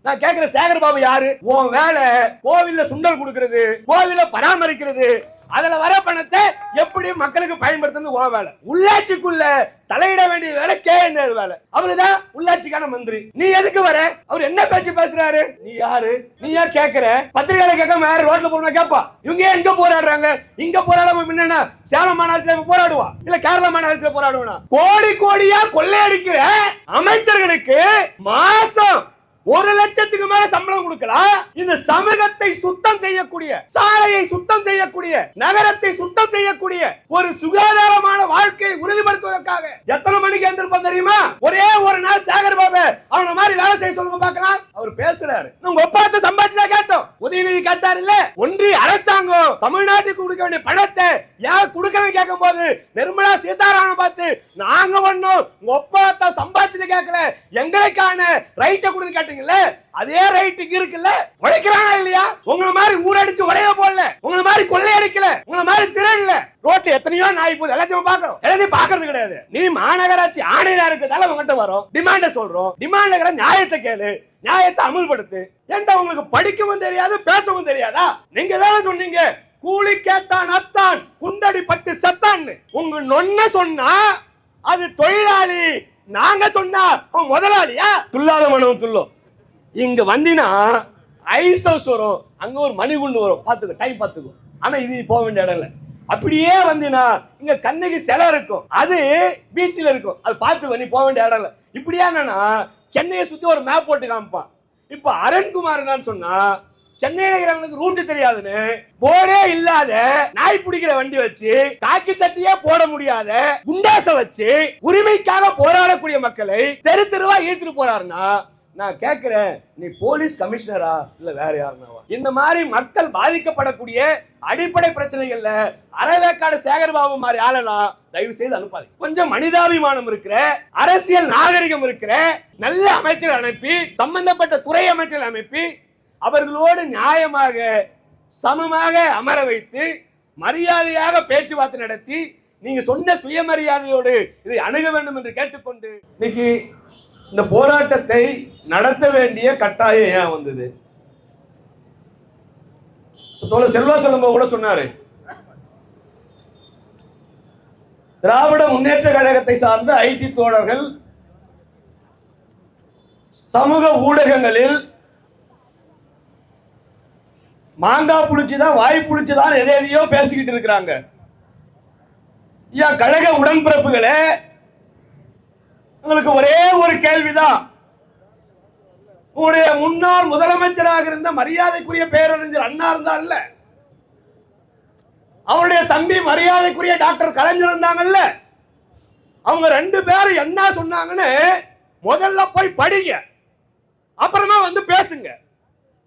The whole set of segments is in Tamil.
நான் கேக்குற சேகர் பாபு யாரு? உன் வேலை கோவில்ல சுண்டல் கொடுக்கிறது, கோவில பராமரிக்கிறது, அதுல வர பணத்தை எப்படி மக்களுக்கு பயன்படுத்துறது உன் வேலை. உள்ளாட்சிக்குள்ள தலையிட வேண்டிய வேலை KN வேலை. அவருதான் உள்ளாட்சிக்கான மந்திரி. நீ எதுக்கு வர? அவர் என்ன பேச்சு பேசுறாரு? நீ யாரு? நீ யார் கேக்குற? பத்திரிகையில கேட்காம யாரு ரோட்ல போனா கேப்பா? இவங்க எங்க போராடுறாங்க? இங்க போராடாம முன்னா சேலம் மாநகரத்துல போராடுவா, இல்ல கேரளா மாநகரத்துல போராடுவா? கோடி கோடியா கொள்ளையடிக்கிற அமைச்சர்களுக்கு மாசம் 1 லட்சத்துக்கு மேல சம்பளம் கொடுக்கலாம். இந்த சமூகத்தை சுத்தம் செய்யக்கூடிய, சாலையை சுத்தம் செய்யக்கூடிய, நகரத்தை சுத்தம் செய்யக்கூடிய ஒரு சுகாதாரமான வாழ்க்கையை உறுதிப்படுத்துவதற்காக எத்தனை மணிக்கு எந்திருப்போம் தெரியுமா? ஒரே ஒரு நாள் சேகர் பாபு அவன மாதிரி வேலை செய்ய சொல்லுங்க பார்க்கலாம். அவர் பேசுறாரு. உங்க ஒப்பாத்த சம்பாதிச்சா கேட்டோம். உதயநிதி கேட்டார் இல்ல? ஒன்றிய அரசாங்கம் தமிழ்நாட்டுக்கு கொடுக்க வேண்டிய பணத்தை யார் கொடுக்கணும் கேட்கும் போது நிர்மலா சீதாராமன் பார்த்து நாங்க ஒண்ணும் உங்க ஒப்பாத்த சம்பாதிச்சது கேட்கல, எங்களுக்கான ரைட்டை கொடுத்து கேட்டீங்க. அதே ரைட்டுக்கு இருக்குல்ல, உழைக்கிறானா இல்லையா? உங்களை மாதிரி ஊரடிச்சு உடைய போடல, உங்களை மாதிரி கொள்ளையடிக்கல, உங்களை மாதிரி திருடல. ரோட்ல எத்தனையோ நாய் போகுது, எல்லாத்தையும் பாக்குறோம். எல்லாத்தையும் பாக்குறது கிடையாது. நீ மாநகராட்சி ஆணையரா இருக்கிறதால உங்ககிட்ட வரும், டிமாண்ட சொல்றோம். டிமாண்ட்ல நியாயத்தை கேளு, நியாயத்தை அமுல்படுத்து. ஏன்டா உங்களுக்கு படிக்கவும் தெரியாது, பேசவும் தெரியாதா? நீங்க தானே சொன்னீங்க கூலி கேட்டான் அத்தான், குண்டடி பட்டு சத்தான்னு. உங்க நொன்ன சொன்னா அது தொழிலாளி, நாங்க சொன்னா முதலாளியா? துல்லாத மனமும் துள்ளும். இங்க வந்தினா ஐஸ் ஹவுஸ் வரும், அங்க ஒரு மணிகுண்டு வரும், பாத்துக்கோ, டைம் பாத்துக்கோ. ஆனா இது போக வேண்டிய இடம் இல்ல. அப்படியே வந்தினா இங்க கண்ணகி சிலை இருக்கும், அது பீச்சில் இருக்கும், அது பாத்துக்கோ, நீ போக வேண்டிய இடம் இல்ல. இப்படியா என்னன்னா சென்னையை சுத்தி ஒரு மேப் போட்டு காமிப்பான். இப்ப அருண்குமார் என்னன்னு சொன்னா சென்னையில இருக்கிறவங்களுக்கு ரூட் தெரியாதுன்னு போர்டே இல்லாத நாய் பிடிக்கிற வண்டி வச்சு, காக்கி சட்டியே போட முடியாத குண்டாச வச்சு உரிமைக்காக போராடக்கூடிய மக்களை தெரு தெருவா இழுத்துட்டு போறாருன்னா நான் கேட்கிறேன், நீ போலீஸ் கமிஷனரா இல்ல வேற யாருனாவா? இந்த மாதிரி மக்கள் பாதிக்கப்படக்கூடிய அடிப்படை பிரச்சனைகள்ல அரைவேக்காடு சேகர் பாபு மாதிரி ஆளலாம் தயவு செய்து அனுப்பாதீங்க. கொஞ்சம் மனிதாபிமானம் இருக்கிற, அரசியல் நாகரிகம் இருக்கிற நல்ல அமைச்சர் அனுப்பி, சம்பந்தப்பட்ட துறை அமைச்சர் அனுப்பி அவர்களோடு நியாயமாக சமமாக அமர வைத்து மரியாதையாக பேச்சுவார்த்தை நடத்தி நீங்க சொன்ன சுயமரியாதையோடு இதை அணுக வேண்டும் என்று கேட்டுக்கொண்டு இன்னைக்கு இந்த போராட்டத்தை நடத்த வேண்டிய கட்டாயம் ஏன் வந்தது? செல்வா சொல்லுங்க கூட சொன்னாரு, திராவிட முன்னேற்ற கழகத்தை சார்ந்த IT தோழர்கள் சமூக ஊடகங்களில் மாங்காய் புளிச்சுதான் வாய் புளிச்சுதான் எதையோ பேசிக்கிட்டு இருக்கிறாங்க. கழக உடன்பிறப்புகளே, உங்களுக்கு ஒரே ஒரு கேள்விதான். உங்களுடைய முன்னாள் முதலமைச்சராக இருந்த மரியாதைக்குரிய பேரறிஞர் அண்ணா இருந்தார்ல, அவருடைய தம்பி மரியாதைக்குரிய டாக்டர் கலைஞர் இருந்தாங்கல்ல, அவங்க 2 பேரும் என்ன சொன்னாங்கன்னு முதல்ல போய் படிங்க, அப்புறமா வந்து பேசுங்க.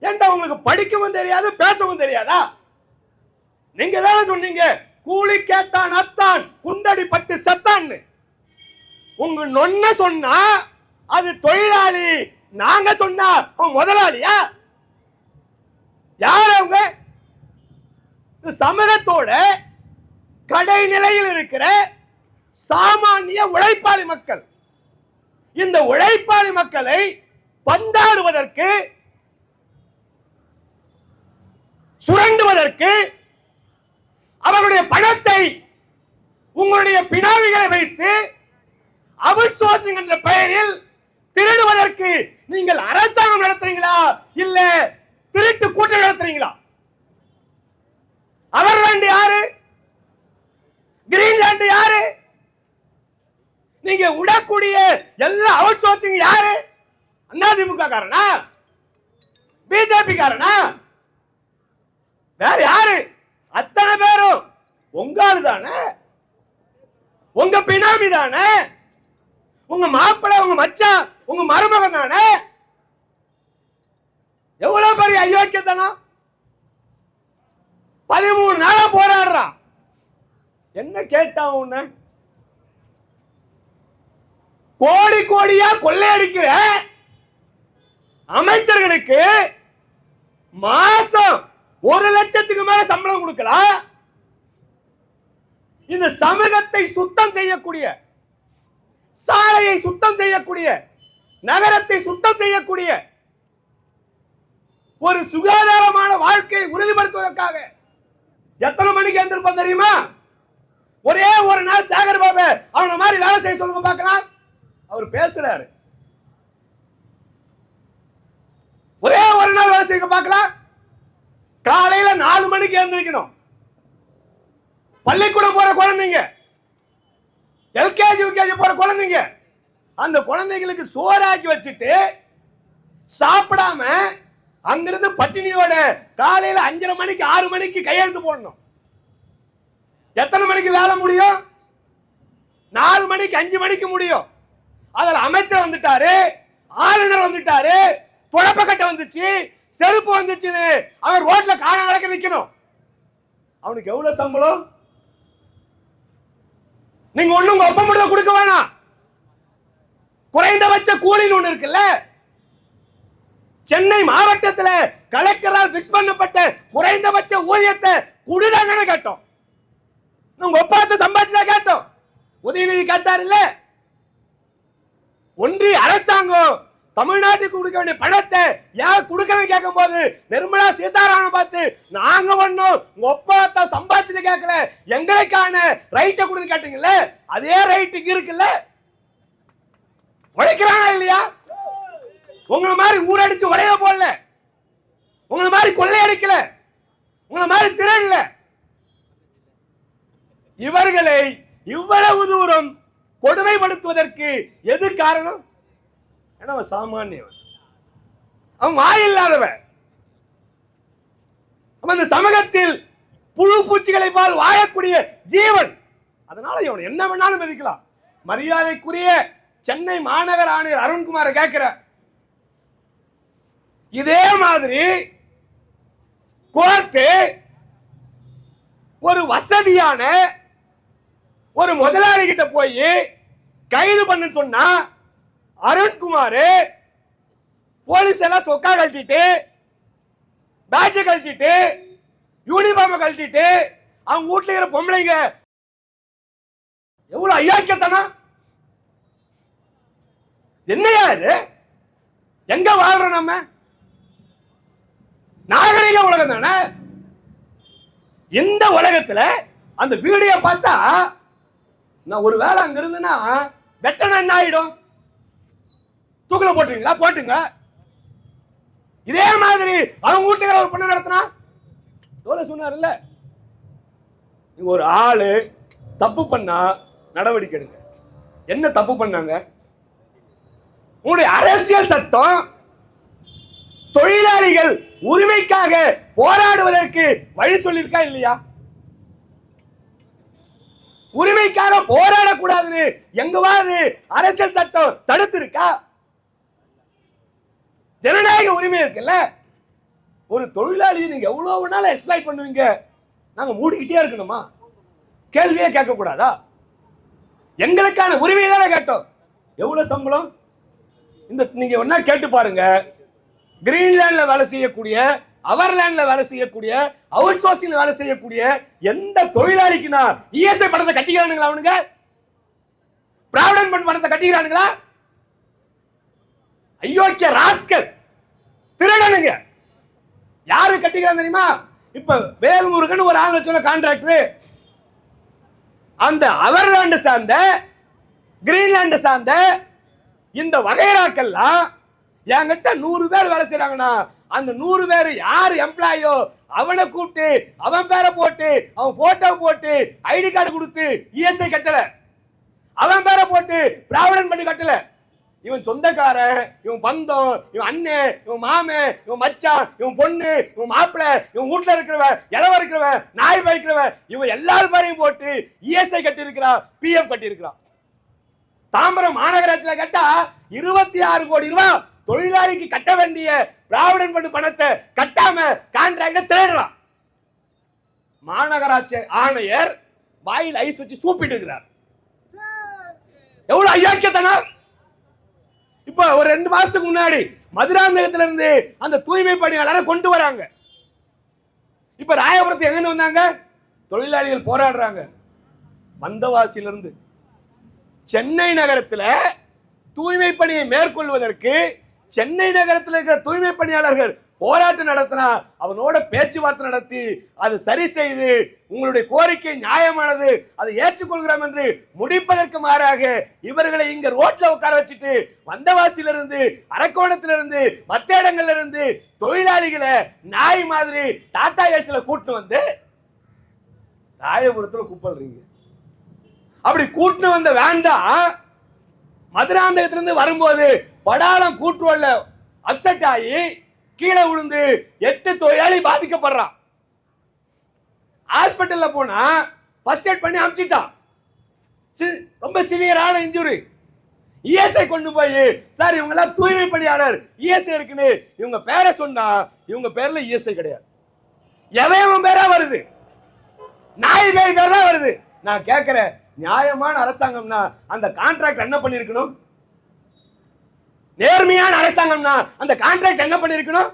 ஏன்டா உங்களுக்கு படிக்கவும் தெரியாது, பேசவும் தெரியாதா? நீங்க தானே சொன்னீங்க கூலி கேட்டான் அத்தான், குண்டடி பட்டு சத்தான்னு. உங்க நொன்ன சொன்னா அது தொழிலாளி, நாங்க சொன்னா முதலாளியா? யார் அவங்க? சமூகத்தோட கடைநிலையில் இருக்கிற சாமானிய உழைப்பாளி மக்கள். இந்த உழைப்பாளி மக்களை பந்தாடுவதற்கு, சுரண்டுவதற்கு, அவர்களுடைய பணத்தை உங்களுடைய பினாவிகளை வைத்து அவுட் சோர்சிங் என்ற பெயரில் திருடுவதற்கு நீங்கள் அரசாங்கம் நடத்துறீங்களா இல்ல திருட்டு கூட்டம் நடத்துறீங்களா? அவர்லாந்து யாரு? கிரீன்லாந்து யாரு? நீங்க உடக்கூடிய எல்லா அவுட் சோர்சிங் யாரு? அதிமுக காரனா? பிஜேபி காரனா? வேற யாரு? அத்தனை பேரும் உங்காளு தானே, உங்க பினாமி தானே, உங்க மாப்பிள்ளை, உங்க மச்சான், உங்க மருமகன் தானே. எவ்வளவு பெரிய அயோக்கியத்தனம்! 13 நாளா போராடுறான். என்ன கேட்டான் உன்ன? கோடி கோடியா கொள்ளையடிக்கிற அமைச்சர்களுக்கு மாசம் 1 லட்சத்துக்கு மேல சம்பளம் கொடுக்கலாம். இந்த சமூகத்தை சுத்தம் செய்யக்கூடிய, சாலையை சுத்தம் செய்யக்கூடிய, நகரத்தை சுத்தம் செய்யக்கூடிய ஒரு சுகாதாரமான வாழ்க்கையை உறுதிப்படுத்துவதற்காக எத்தனை மணிக்கு எழுந்திருப்பான் தெரியுமா? ஒரே ஒரு நாள் சேகர் பாபு அவன மாதிரி வேலை செய்ய சொல்லுங்க பார்க்கலாம். அவர் பேசுறாரு, ஒரே ஒரு நாள் வேலை செய்ய பார்க்கலாம். காலையில 4 மணிக்கு எழுந்திருக்கணும். பள்ளிக்கூடம் போற குழந்தைங்க, எல்கேஜி யூகேஜி போற குழந்தைங்க, அந்த குழந்தைகளுக்கு சோறாக்கி வச்சுட்டு சாப்பிடாம அங்கிருந்து பட்டினியோட காலையில 5:30 மணிக்கு 6 மணிக்கு கையெழுத்து போடணும். எத்தனை மணிக்கு வேலை முடியும்? 4 மணிக்கு 5 மணிக்கு முடியும். அதுல அமைச்சர் வந்துட்டாரு, ஆளுநர் வந்துட்டாரு, புழப்பக்கட்டை வந்துச்சு, செருப்பு வந்துச்சுன்னு அவர் ரோட்ல காண நடக்க நிக்கணும். அவனுக்கு எவ்வளவு சம்பளம்? நீங்க ஒண்ணு உங்க ஒப்ப முடிவு கொடுக்க வேணாம். குறைந்தபட்ச கூலின்னு ஒண்ணு இருக்குல்ல, சென்னை மாவட்டத்தில் கலெக்டரால் பிக்ஸ் பண்ணப்பட்ட குறைந்தபட்ச ஊதியத்தை குடுதாங்கன்னு கேட்டோம். உங்க ஒப்பாத்த சம்பாதிச்சா கேட்டோம். உதயநிதி கேட்டார் இல்ல. ஒன்றிய அரசாங்கம் தமிழ்நாட்டுக்கு கொடுக்க வேண்டிய பணத்தை யார் கொடுக்கணும் கேட்கும் போது நிர்மலா சீதாராமன் பார்த்து நாங்க ஒண்ணும் உங்க ஒப்பாத்த சம்பாதிச்சது கேட்கல, எங்களுக்கான ரைட்டை கொடுத்து கேட்டீங்கல்ல, அதே ரைட்டுக்கு இருக்குல்ல. உழைக்கிறானா இல்லையா? உங்களை மாதிரி ஊரடிச்சு உடைய போடல, உங்களை மாதிரி கொள்ளையடிக்கல, உங்களை மாதிரி திரளல. இவர்களை இவ்வளவு தூரம் கொடுமைப்படுத்துவதற்கு எது காரணம்? அவன் சாமானியவன், அவன் வாயில்லாதவன், அவன் இந்த சமூகத்தில் புழு பூச்சிகளை போல் வாழக்கூடிய ஜீவன். அதனால இவன் என்ன வேணாலும் மதிக்கலாம். மரியாதைக்குரிய சென்னை மாநகர ஆணையர் அருண்குமார் கேட்கிற இதே மாதிரி கோர்ட்டு ஒரு வசதியான ஒரு முதலாளி கிட்ட போய் கைது பண்ணு சொன்னா அருண்குமார் போலீஸ் எல்லாம் சொக்கா கழட்டிட்டு பேட்ஜ் கழட்டிட்டு யூனிஃபார்ம் கழட்டிட்டு அவங்க வீட்டுல இருக்கிற பொம்பளைங்க எவ்வளவு ஐயாக்கியத்தானா? என்னையா இது? எங்க வாழ்றோம் நம்ம? நாகரிக உலகம் தானே. இந்த உலகத்துல அந்த வீடியோ பார்த்தா நான் ஒரு வேலை அங்க இருந்துன்னா வெட்டனா என்ன ஆயிடும்? தூக்கில போட்டுருங்களா? போட்டுங்க. இதே மாதிரி அவங்க வீட்டுல ஒரு பொண்ணு நடத்தினா தோலை சொன்னார்ல, ஒரு ஆளு தப்பு பண்ணா நடவடிக்கை எடுங்க. என்ன தப்பு பண்ணாங்க? உங்களுடைய அரசியல் சட்டம் தொழிலாளிகள் உரிமைக்காக போராடுவதற்கு வழி சொல்லிருக்கா இல்லையா? உரிமைக்காக போராடக்கூடாதுன்னு எங்கவாது அரசியல் சட்டம் தடுத்து இருக்கா? ஜனநாயக உரிமை இருக்குல்ல. ஒரு தொழிலாளியை நீங்க எவ்வளவு நாள் எக்ஸ்ப்ளாய்ட் பண்ணுவீங்க? நாங்க மூடிக்கிட்டே இருக்கணுமா? கேள்வியே கேட்க கூடாதா? எங்களுக்கான உரிமையை தானே கேட்டோம். எவ்வளவு சம்பளம்? இந்த நீங்க ஒன்னா கேட்டு பாருங்க. கிரீன்லாண்ட்ல வேலை செய்யக்கூடிய, அவர்லாண்ட்ல வேலை செய்யக்கூடிய, அவுட் சோர்சிங்ல வேலை செய்யக்கூடிய எந்த தொழிலாளிக்கு நான் இஎஸ்ஐ பணத்தை கட்டிக்கிறானுங்களா? அவனுங்க பிராவிடன்ட் ஃபண்ட் பணத்தை கட்டிக்கிறானுங்களா? ஐயோக்கிய ராஸ்கல் திருடனுங்க. யாரு கட்டிக்கிறாங்க தெரியுமா? இப்ப வேல்முருகன் ஒரு ஆள் சொன்ன கான்ட்ராக்டர், அந்த அவர்லாண்டு சார்ந்த கிரீன்லாண்டு சார்ந்த இந்த வகைராக்கெல்லாம் என்கிட்ட 100 பேர் வேலை செய்யறாங்கன்னா அந்த 100 பேர் யாரு எம்ப்ளாயோ அவனை கூப்பிட்டு அவன் பேரை போட்டு அவன் போட்டோ போட்டு ஐடி கார்டு கொடுத்து இஎஸ்ஐ கட்டல, அவன் பேரை போட்டு பிராவிடன்ட் ஃபண்ட் கட்டல. இவன் சொந்தக்காரன், இவன் பந்தம், இவன் அண்ணன், இவன் மாமன், இவன் மச்சான், இவன் பொண்ணு, இவன் மாப்பிள்ள, இவன் வீட்டுல இருக்கிறவன், இளவ இருக்கிறவன், நாய் வைக்கிறவன், இவன் எல்லாரும் பேரையும் போட்டு இஎஸ்ஐ கட்டி இருக்கிறான், பிஎஃப் கட்டி இருக்கிறான். தாம்பரம் மாநகராட்சியில கேட்டா 26 கோடி ரூபாய் தொழிலாளிக்கு கட்ட வேண்டிய பிராவிடன்ட் ஃபண்ட் பணத்தை கட்டாம கான்ட்ராக்ட தேடுறான். மாநகராட்சி ஆணையர் வாயில் ஐஸ் வச்சு சூப்பிட்டு இருக்கிறார். எவ்வளவு ஐயாக்கியத்தானா? இப்ப ஒரு 2 மாசத்துக்கு முன்னாடி மதுராந்தகத்துல இருந்து அந்த தூய்மை பணியாளரை கொண்டு வராங்க. இப்ப ராயபுரத்து எங்க வந்தாங்க? தொழிலாளிகள் போராடுறாங்க. மந்தவாசியிலிருந்து சென்னை நகரத்தில் தூய்மை பணியை மேற்கொள்வதற்கு சென்னை நகரத்தில் இருக்கிற தூய்மை பணியாளர்கள் போராட்டம் நடத்தினா அவனோட பேச்சுவார்த்தை நடத்தி அது சரி செய்து உங்களுடைய கோரிக்கை நியாயமானது அதை ஏற்றுக்கொள்கிறோம் என்று முடிப்பதற்கு மாறாக இவர்களை இங்க ரோட்ல உட்கார வச்சுட்டு வந்தவாசியிலிருந்து அரக்கோணத்திலிருந்து மற்ற இடங்கள்ல இருந்து தொழிலாளிகளை நாய் மாதிரி டாடா ஏஸ்ல கூட்டு வந்து ராயபுரத்துல கூப்பிடுறீங்க. அப்படி கூட்டு வந்த வேண்டாம் மதுராந்தகத்திலிருந்து வரும்போது படாலம் கூட்டுவல்ல அப்செட் ஆகி கீழே விழுந்து 8 தொழிலாளி பாதிக்கப்படுறான். ஹாஸ்பிட்டல்ல போனா ஃபர்ஸ்ட் எய்ட் பண்ணி அனுப்பிச்சிட்டான். ரொம்ப சிவியரான இன்ஜுரி. இஎஸ்ஐ கொண்டு போய் சார் இவங்க எல்லாம் தூய்மை பணியாளர் இஎஸ்ஐ இருக்குன்னு இவங்க பேரை சொன்னா இவங்க பேர்ல இஎஸ்ஐ கிடையாது. எவன் பேரா வருது, நாய் பேரா வருது. நான் கேட்கிறேன், நியாயமான அரசாங்கம்னா அந்த கான்ட்ராக்ட் என்ன பண்ணிருக்கணும்? நேர்மையான அரசாங்கம்னா அந்த கான்ட்ராக்ட் என்ன பண்ணிருக்கணும்?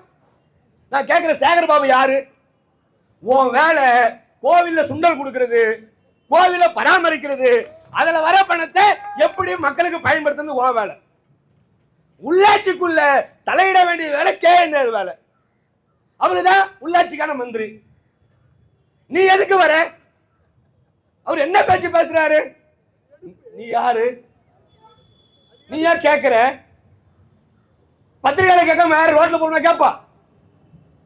நான் கேட்கிறேன், சேகர் பாபு யாரு? உன் வேலை கோவில்ல சுண்டல் கொடுக்கிறது, கோவில பராமரிக்கிறது, அதுல வர பணத்தை எப்படி மக்களுக்கு பயன்படுத்துறது உன் வேலை. உள்ளாட்சிக்குள்ள தலையிட வேண்டிய வேலை கேஎன்ஆர் வேலை. அவருதான் உள்ளாட்சிக்கான மந்திரி. நீ எதுக்கு வர? அவர் என்ன பேச்சு பேசுறாரு? நீ யாரு? நீ யார் கேட்கிற? பத்திரிகையில கேட்காம யாரு ரோட்ல போனா கேப்பா?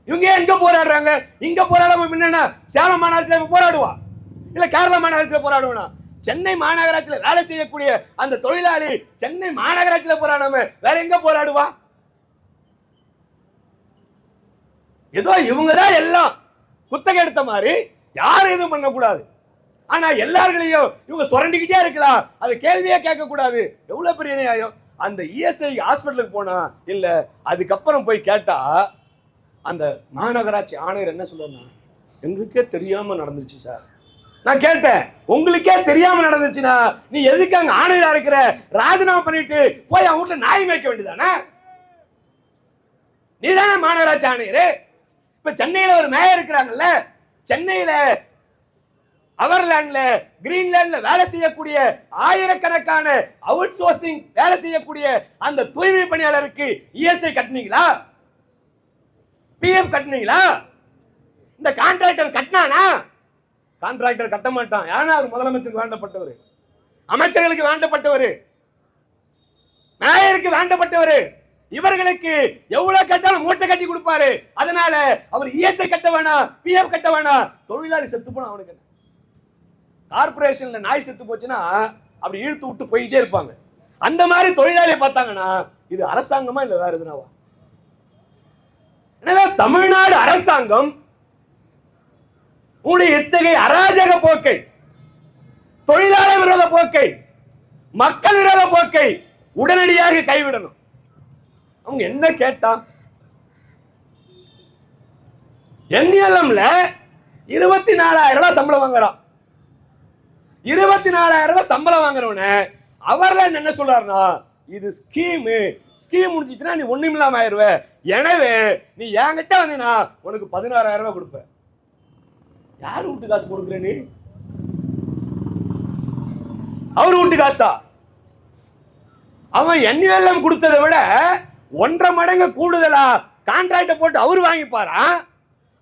இவங்க எங்க போராடுறாங்க? இங்க போராடாம முன்னா சேலம் மாநகராட்சியில போராடுவா, இல்ல கேரளா மாநகராட்சியில போராடுவா? சென்னை மாநகராட்சியில வேலை செய்யக்கூடிய அந்த தொழிலாளி சென்னை மாநகராட்சியில போராடாம வேற எங்க போராடுவா? ஏதோ இவங்கதான் எல்லாம் குத்தகை எடுத்த மாதிரி யாரும் எதுவும் பண்ணக்கூடாது. ஆனா எல்லார்களையும் இவங்க சுரண்டிக்கிட்டே இருக்கலாம், அது கேள்வியே கேட்க கூடாது. எவ்வளவு பெரிய நியாயம்? அந்த இஎஸ்ஐ ஹாஸ்பிட்டலுக்கு போனா இல்ல, அதுக்கப்புறம் போய் கேட்டா அந்த மாநகராட்சி ஆணையர் என்ன சொல்றா, எங்களுக்கே தெரியாம நடந்துச்சு சார். நான் கேட்டேன், உங்களுக்கே தெரியாம நடந்துச்சுன்னா நீ எதுக்கு அங்க ஆணையரா இருக்கிற? ராஜினாமா பண்ணிட்டு போய் அவங்க வீட்டுல நாய் மேய்க்க வேண்டியதானே? நீதானே மாநகராட்சி ஆணையர். இப்ப சென்னையில ஒரு மேயர் இருக்கிறாங்கல்ல, சென்னையில அவர்லேண்ட்ல கிரீன்லேண்ட்ல வேலை செய்யக்கூடிய ஆயிரக்கணக்கான அவுட் சோர்சிங் வேலை செய்யக்கூடிய அந்த தூய்மை பணியாளருக்கு இஎஸ்ஐ கட்டினீங்களா? பிஎஃப் கட்டினீங்களா? இந்த கான்ட்ராக்டர் கட்டினானா? கான்ட்ராக்டர் கட்ட மாட்டான். ஏன்னா அவர் முதலமைச்சருக்கு வேண்டப்பட்டவர், அமைச்சர்களுக்கு வேண்டப்பட்டவர், மேயருக்கு வேண்டப்பட்டவர். இவர்களுக்கு எவ்வளவு கட்டாலும் மூட்டை கட்டி கொடுப்பாரு. அதனால அவர் இஎஸ்ஐ கட்ட வேணாம், பிஎஃப் கட்ட வேணாம். தொழிலாளி செத்து போனா அவனுக்கு என்ன? கார்பரேஷன்ல நாய் செத்து போச்சுன்னா அப்படி இழுத்து விட்டு போயிட்டே இருப்பாங்க. அந்த மாதிரி தொழிலாளியை பார்த்தாங்கன்னா இது அரசாங்கமா இல்ல வேற எதுனாவா? எனவே தமிழ்நாடு அரசாங்கம் உடைய இத்தகைய அராஜக போக்கை, தொழிலாளர் விரோத போக்கை, மக்கள் விரோத போக்கை உடனடியாக கைவிடணும். அவங்க என்ன கேட்டா, என்எல்எம்ல 24,000 ரூபாய் சம்பளம் வாங்குறான். 24,000 ரூபாய் சம்பளம் வாங்குறவன அவர்ல என்ன சொல்றாருன்னா, இது ஸ்கீம் முடிஞ்சிச்சுன்னா நீ ஒண்ணும் இல்லாம ஆயிருவ. எனவே நீ என்கிட்ட வந்தீங்கன்னா உனக்கு 16,000 ரூபாய் கொடுப்ப. யாரு வீட்டு காசு கொடுக்குற நீ? அவரு வீட்டு காசா? அவன் என்எல்எம் கொடுத்ததை விட 1.5 மடங்கு கூடுதலா கான்ட்ராக்ட் போட்டு அவரு வாங்கிப்பாரா?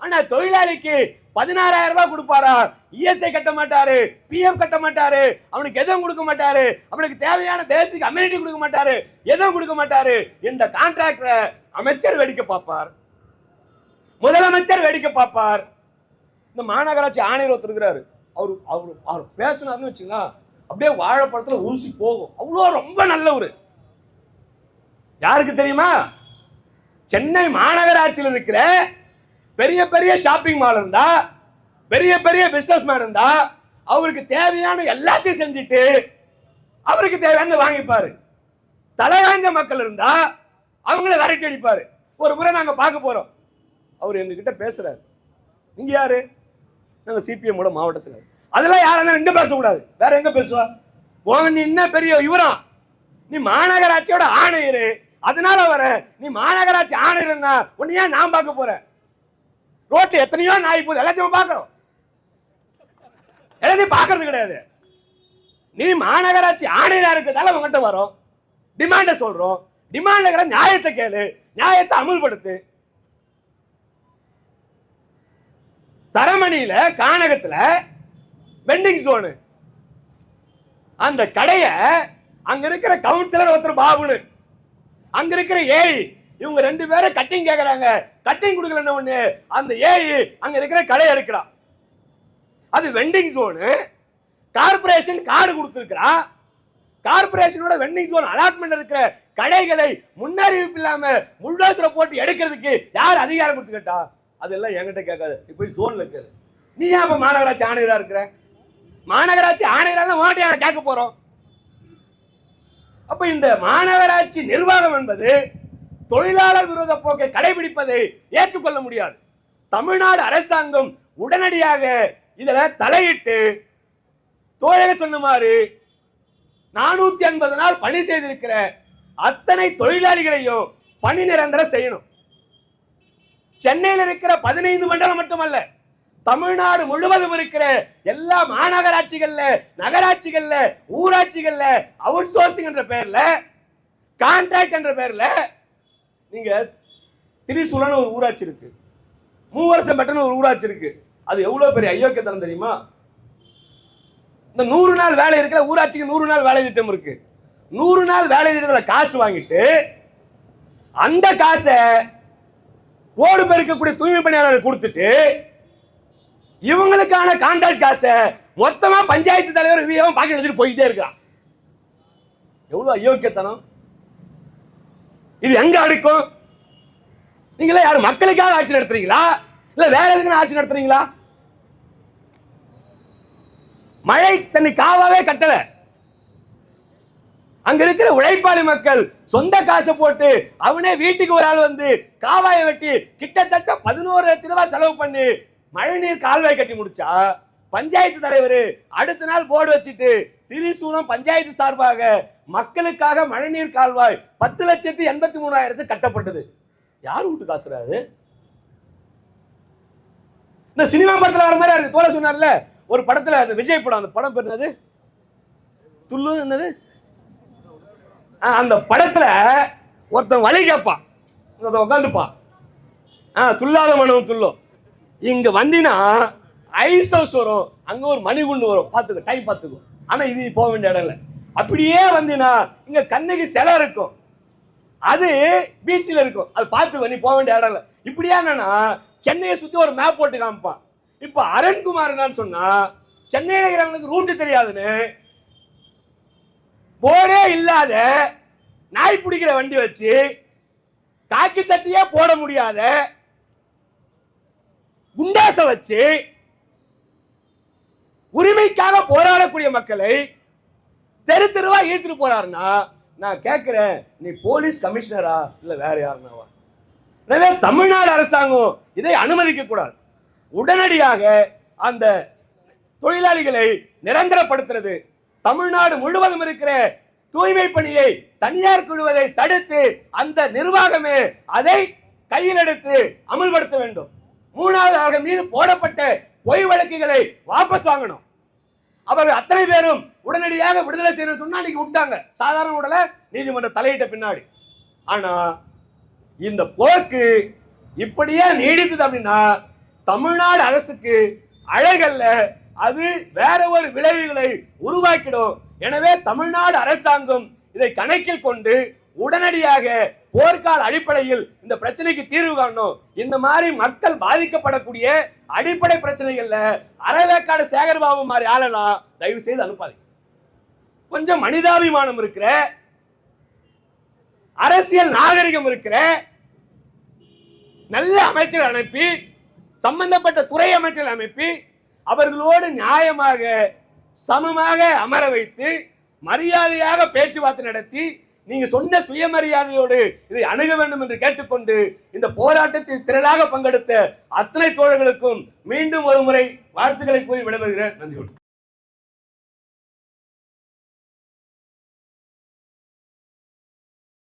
ஆனா தொழிலாளிக்கு 16,000 ரூபாய் கொடுப்பாரா? இஎஸ்ஐ கட்ட மாட்டாரு, பிஎஃப் கட்ட மாட்டாரு, அவனுக்கு எதுவும் கொடுக்க மாட்டாரு, அவனுக்கு தேவையான பேசிக் அம்யூனிட்டி கொடுக்க மாட்டாரு, எதுவும் கொடுக்க மாட்டாரு. இந்த கான்ட்ராக்டரை அமைச்சர் வேடிக்கை பார்ப்பார், முதலமைச்சர் வேடிக்கை பார்ப்பார். இந்த மாநகராட்சி ஆணையர் ஒருத்தர் இருக்கிறாரு, அவர் பேசினார்னு வச்சுங்களா அப்படியே வாழைப்பழத்துல ஊசி போகும். அவ்வளோ ரொம்ப நல்லவர். யாருக்கு தெரியுமா? சென்னை மாநகராட்சியில் இருக்கிற பெரிய பெரிய ஷாப்பிங் மால் இருந்தா, பெரிய பெரிய பிசினஸ் மேன் இருந்தா அவருக்கு தேவையான எல்லாத்தையும் செஞ்சுட்டு அவருக்கு தேவையான வாங்கிப்பாரு. தலைகாஞ்ச மக்கள் இருந்தா அவங்கள விரட்டி அடிப்பாரு. ஒரு முறை நாங்க பார்க்க போறோம், அவர் எங்ககிட்ட பேசுறாரு. நீங்க யாரு? நாங்க சிபிஎம் மாவட்ட செயலர். அதெல்லாம் யாரும் எங்க பேசக்கூடாது, வேற எங்க பேசுவா? நீ என்ன பெரிய இவரா? நீ மாநகராட்சியோட ஆணையர், அதனால வர நீ மாநகராட்சி ஆணையர்னா உன்னை ஏன் நான் பார்க்க போறேன்? ரோட்ல எத்தனையோ நாய் போகுது, எல்லாத்தையும் பார்க்கிறோம், எல்லாத்தையும் பார்க்கறது கிடையாது. நீ மாநகராட்சி ஆணையரா இருக்கிறதால உங்ககிட்ட வரோம், டிமாண்ட சொல்றோம். டிமாண்ட் நியாயத்தை கேளு, நியாயத்தை அமுல்படுத்து. தரமணியில கானகத்துல வெண்டிங் ஜோனு, அந்த கடைய அங்க இருக்கிற கவுன்சிலர் ஒருத்தர் பாபுனு, அங்க இருக்கிற ஏஐ, இவங்க 2 பேரும் கட்டிங் கேக்குறாங்க. கட்டிங் கொடுக்கலன்னு ஒண்ணு அந்த ஏஐ அங்க இருக்கிற கடையை எடுக்கிறான். அது வெண்டிங் ஜோனு. கார்பரேஷன் கார்டு கொடுத்திருக்கிறா. கார்பரேஷனோட வெண்டிங் ஜோன் அலாட்மெண்ட் இருக்கிற கடைகளை முன்னறிவிப்பு இல்லாம முள்ளாசுல போட்டு எடுக்கிறதுக்கு யார் அதிகாரம் கொடுத்து கேட்டா? அதெல்லாம் என்கிட்ட கேட்காது. இப்போ ஜோன்ல இருக்குது. நீ ஏன் இப்ப மாநகராட்சி ஆணையரா இருக்கிற? மாநகராட்சி ஆணையராக ஓட்டையான கேட்க போறோம். அப்ப இந்த மாநகராட்சி நிர்வாகம் என்பது தொழிலாளர் விரோத போக்கை கடைபிடிப்பதை ஏற்றுக்கொள்ள முடியாது. தமிழ்நாடு அரசாங்கம் உடனடியாக இதுல தலையிட்டு தோழர் சொன்ன மாதிரி 480 நாள் பணி செய்திருக்கிற அத்தனை தொழிலாளிகளையும் பணி நிரந்தரம் செய்யணும். சென்னையில் இருக்கிற 15 மண்டலம் மட்டுமல்ல, தமிழ்நாடு முழுவதும் இருக்கிற எல்லா மாநகராட்சிகள்ல, நகராட்சிகள்ல, ஊராட்சிகள்ல அவுட் சோர்சிங் என்ற பெயர்ல, கான்ட்ராக்ட் என்ற பெயர்ல, நீங்க திரிசூலன்னு ஒரு ஊராட்சி இருக்கு, மூவரசம் பெட்டன்னு ஒரு ஊராட்சி இருக்கு. அது எவ்வளவு பெரிய அயோக்கியத்தனம் தெரியுமா? இந்த 100 நாள் வேலை இருக்கிற ஊராட்சிக்கு 100 நாள் வேலை திட்டம் இருக்கு. 100 நாள் வேலை திட்டத்துல காசு வாங்கிட்டு அந்த காசை ஓடு பெருக்கக்கூடிய தூய்மை பணியாளர்கள் கொடுத்துட்டு இவங்களுக்கான கான்ட்ராக்ட் காசை மொத்தமா பஞ்சாயத்து தலைவர் விவரம் பாக்கெட் வச்சுட்டு போயிட்டே இருக்கான். எவ்வளவு அயோக்கியத்தனம்! இது எங்க அடுக்கும்? நீங்களே யாரு மக்களுக்காக ஆட்சி நடத்துறீங்களா இல்ல வேற எதுக்கு ஆட்சி நடத்துறீங்களா? மழை தண்ணி காவாவே கட்டல. அங்க இருக்கிற உழைப்பாளி மக்கள் சொந்த காசை போட்டு அவனே வீட்டுக்கு ஒரு ஆள் வந்து காவாயை வெட்டி கிட்டத்தட்ட 11 லட்சம் ரூபாய் செலவு பண்ணி மழைநீர் கால்வாய் கட்டி முடிச்சா, பஞ்சாயத்து தலைவர் அடுத்த நாள் போர்டு வச்சுட்டு திரிசூலம் பஞ்சாயத்து சார்பாக மக்களுக்காக மழைநீர் கால்வாய் 10,83,000 கட்டப்பட்டது. யார் வீட்டு காசுறாது? இந்த சினிமா படத்துல வர மாதிரி இருக்கு. தோழர் சொன்னார்ல ஒரு படத்துல, அந்த விஜய் படம், அந்த படம் பேர் என்னது? துள்ளு என்னது? அந்த படத்துல ஒருத்தன் வழி கேட்பான், உட்காந்துப்பான், துல்லாத மனமும் துள்ளும். இங்க வந்தினா ஐஸ் ஹவுஸ் வரும், அங்க ஒரு மணிகுண்டு வரும், பாத்துக்கோ, டைம் பாத்துக்கோ. ஆனா இது போக வேண்டிய இடம் இல்லை. அப்படியே வந்தினா இங்க கண்ணகி சிலை இருக்கும், அது பீச்சில் இருக்கும், அது பார்த்து நீ போக வேண்டிய இடம் இல்லை. இப்படியா என்னன்னா சென்னையை சுத்தி ஒரு மேப் போட்டு காமிப்பான். இப்ப அருண்குமார் என்னன்னு சொன்னா, சென்னையில இருக்கிறவங்களுக்கு ரூட் தெரியாதுன்னு போர்டே இல்லாத நாய் பிடிக்கிற வண்டி வச்சு காக்கி சட்டையே போட முடியாத குண்டாச வச்சு உரிமைக்காக போராடக்கூடிய மக்களை தெரு தெருவா இழுத்துட்டு போறாருன்னா நான் கேட்கிறேன், நீ போலீஸ் கமிஷனரா இல்ல வேற யாருனாவா? எனவே தமிழ்நாடு அரசாங்கம் இதை அனுமதிக்க கூடாது. உடனடியாக அந்த தொழிலாளிகளை நிரந்தரப்படுத்துறது, தமிழ்நாடு முழுவதும் இருக்கிற தூய்மை பணியை தனியார் குழுவதை தடுத்து அந்த நிர்வாகமே அதை கையில் எடுத்து அமல்படுத்த வேண்டும். 3வது அவர்கள் மீது போடப்பட்ட பொய் வழக்குகளை வாபஸ் வாங்கணும். அவர்கள் அத்தனை பேரும் உடனடியாக விடுதலை செய்யணும் சொன்னா அன்னைக்கு விட்டாங்க, சாதாரண உடல நீதிமன்ற தலையிட்ட பின்னாடி. ஆனா இந்த போக்கு இப்படியே நீடித்தது அப்படின்னா தமிழ்நாடு அரசுக்கு அழகல்ல, அது வேற ஒரு விளைவுகளை உருவாக்கிடும். எனவே தமிழ்நாடு அரசாங்கம் இதை கணக்கில் கொண்டு உடனடியாக போர்க்கால அடிப்படையில் இந்த பிரச்சனைக்கு தீர்வு காணணும். இந்த மாதிரி மக்கள் பாதிக்கப்படக்கூடிய அடிப்படை பிரச்சனைகள்ல அறவேக்காடு சேகர்பாபு மாதிரி ஆளெல்லாம் தயவு செய்து அனுப்பாதீங்க. கொஞ்சம் மனிதாபிமானம் இருக்கிற, அரசியல் நாகரிகம் இருக்கிற நல்ல அமைச்சர் அனுப்பி, சம்பந்தப்பட்ட துறை அமைச்சர் அனுப்பி அவர்களோடு நியாயமாக சமமாக அமர வைத்து மரியாதையாக பேச்சுவார்த்தை நடத்தி நீங்க சொன்ன சுயமரியாதையோடு இதை அணுக வேண்டும் என்று கேட்டுக்கொண்டு இந்த போராட்டத்தில் திரளாக பங்கெடுத்த அத்தனை தோழர்களுக்கும் மீண்டும் ஒரு முறை வாழ்த்துக்களை கூறி விடைபெறுகிறேன். நன்றி.